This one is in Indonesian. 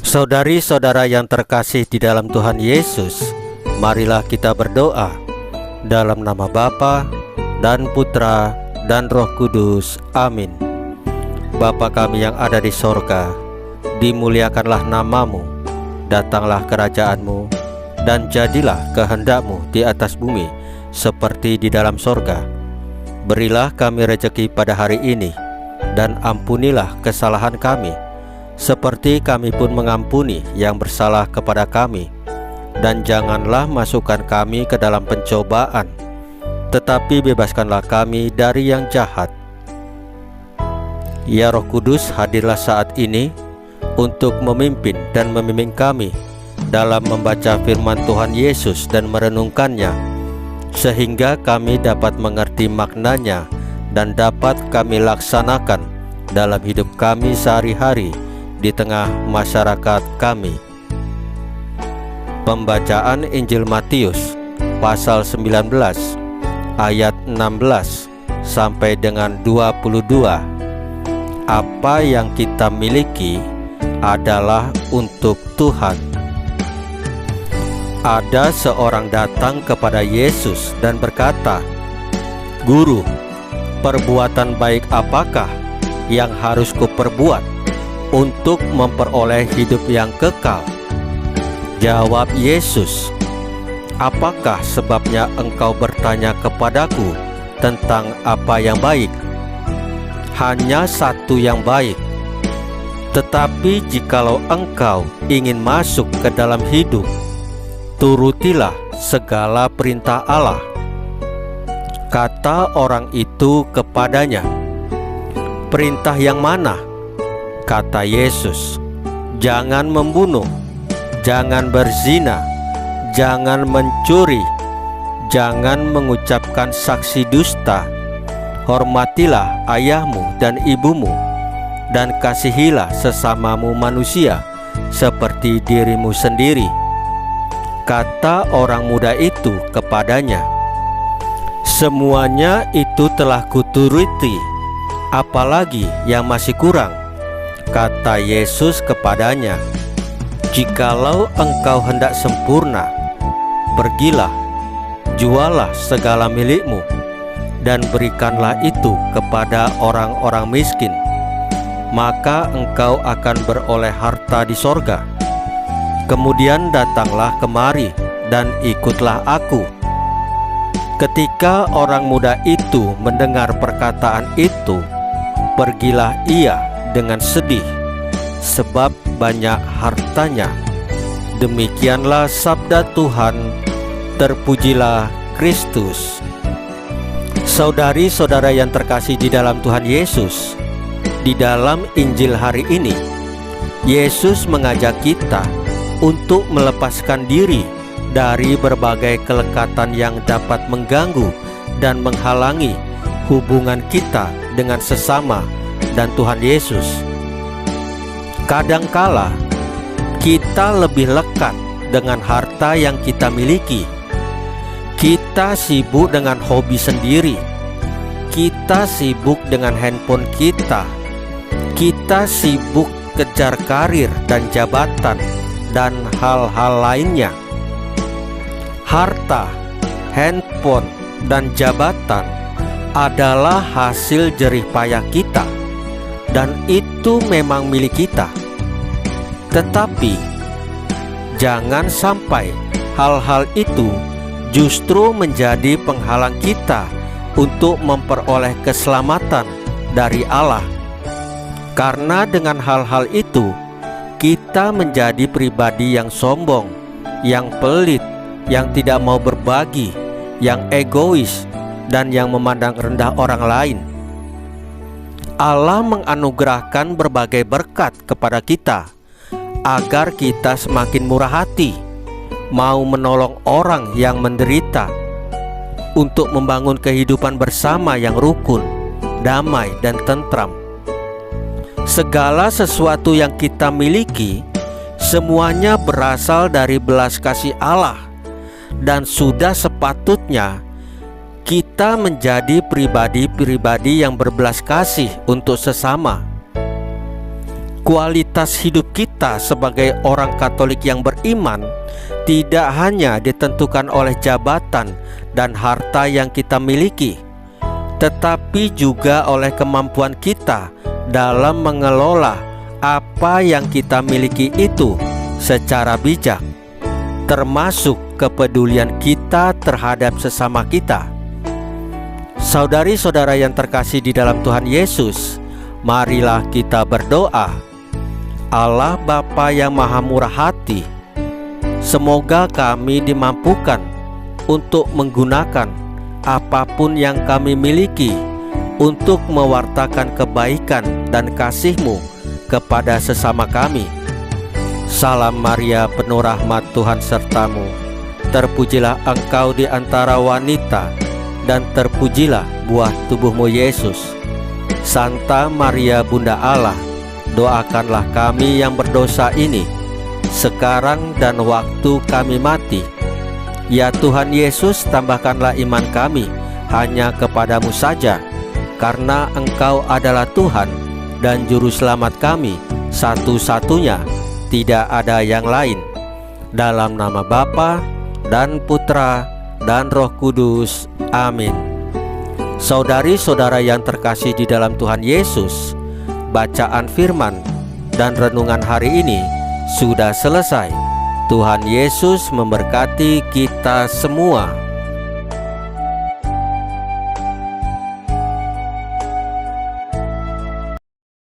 Saudari-saudara yang terkasih di dalam Tuhan Yesus, marilah kita berdoa dalam nama Bapa dan Putra dan Roh Kudus. Amin. Bapa kami yang ada di sorga, dimuliakanlah namamu, datanglah kerajaanmu, dan jadilah kehendakmu di atas bumi seperti di dalam sorga. Berilah kami rejeki pada hari ini, dan ampunilah kesalahan kami, seperti kami pun mengampuni yang bersalah kepada kami. Dan janganlah masukkan kami ke dalam pencobaan, tetapi bebaskanlah kami dari yang jahat. Ya Roh Kudus, hadirlah saat ini untuk memimpin dan membimbing kami dalam membaca firman Tuhan Yesus dan merenungkannya, sehingga kami dapat mengerti maknanya dan dapat kami laksanakan dalam hidup kami sehari-hari di tengah masyarakat kami. Pembacaan Injil Matius pasal 19 ayat 16 sampai dengan 22. Apa yang kita miliki adalah untuk Tuhan. Ada seorang datang kepada Yesus dan berkata, "Guru, perbuatan baik apakah yang harus kuperbuat untuk memperoleh hidup yang kekal?" Jawab Yesus, "Apakah sebabnya engkau bertanya kepadaku tentang apa yang baik? Hanya satu yang baik. Tetapi jikalau engkau ingin masuk ke dalam hidup, turutilah segala perintah Allah." Kata orang itu kepadanya, "Perintah yang mana?" Kata Yesus, "Jangan membunuh, jangan berzina, jangan mencuri, jangan mengucapkan saksi dusta, hormatilah ayahmu dan ibumu, dan kasihilah sesamamu manusia seperti dirimu sendiri." Kata orang muda itu kepadanya, "Semuanya itu telah kuturuti, apalagi yang masih kurang?" Kata Yesus kepadanya, "Jikalau engkau hendak sempurna, pergilah, jualah segala milikmu, dan berikanlah itu kepada orang-orang miskin, maka engkau akan beroleh harta di sorga. Kemudian datanglah kemari dan ikutlah aku." Ketika orang muda itu mendengar perkataan itu, pergilah ia dengan sedih, sebab banyak hartanya. Demikianlah sabda Tuhan. Terpujilah Kristus. Saudari-saudara yang terkasih di dalam Tuhan Yesus, di dalam Injil hari ini, Yesus mengajak kita untuk melepaskan diri dari berbagai kelekatan yang dapat mengganggu dan menghalangi hubungan kita dengan sesama dan Tuhan Yesus. Kadangkala kita lebih lekat dengan harta yang kita miliki. Kita sibuk dengan hobi sendiri. Kita sibuk dengan handphone kita. Kita sibuk kejar karir dan jabatan dan hal-hal lainnya. Harta, handphone, dan jabatan adalah hasil jerih payah kita, dan itu memang milik kita. Tetapi jangan sampai hal-hal itu justru menjadi penghalang kita untuk memperoleh keselamatan dari Allah. Karena dengan hal-hal itu kita menjadi pribadi yang sombong, yang pelit, yang tidak mau berbagi, yang egois, dan yang memandang rendah orang lain. Allah menganugerahkan berbagai berkat kepada kita agar kita semakin murah hati, mau menolong orang yang menderita, untuk membangun kehidupan bersama yang rukun, damai, dan tentram. Segala sesuatu yang kita miliki, semuanya berasal dari belas kasih Allah, dan sudah sepatutnya kita menjadi pribadi-pribadi yang berbelas kasih untuk sesama. Kualitas hidup kita sebagai orang Katolik yang beriman tidak hanya ditentukan oleh jabatan dan harta yang kita miliki, tetapi juga oleh kemampuan kita dalam mengelola apa yang kita miliki itu secara bijak, termasuk kepedulian kita terhadap sesama kita. Saudari-saudara yang terkasih di dalam Tuhan Yesus, marilah kita berdoa. Allah Bapa yang Maha Murah Hati, semoga kami dimampukan untuk menggunakan apapun yang kami miliki untuk mewartakan kebaikan dan kasih-Mu kepada sesama kami. Salam Maria, penuh rahmat, Tuhan sertamu. Terpujilah engkau di antara wanita, dan terpujilah buah tubuhmu Yesus. Santa Maria Bunda Allah, doakanlah kami yang berdosa ini, sekarang dan waktu kami mati. Ya Tuhan Yesus, tambahkanlah iman kami hanya kepadamu saja, karena Engkau adalah Tuhan dan Juru Selamat kami satu-satunya, tidak ada yang lain. Dalam nama Bapa dan Putra dan Roh Kudus. Amin. Saudari-saudara yang terkasih di dalam Tuhan Yesus, bacaan firman dan renungan hari ini sudah selesai. Tuhan Yesus memberkati kita semua.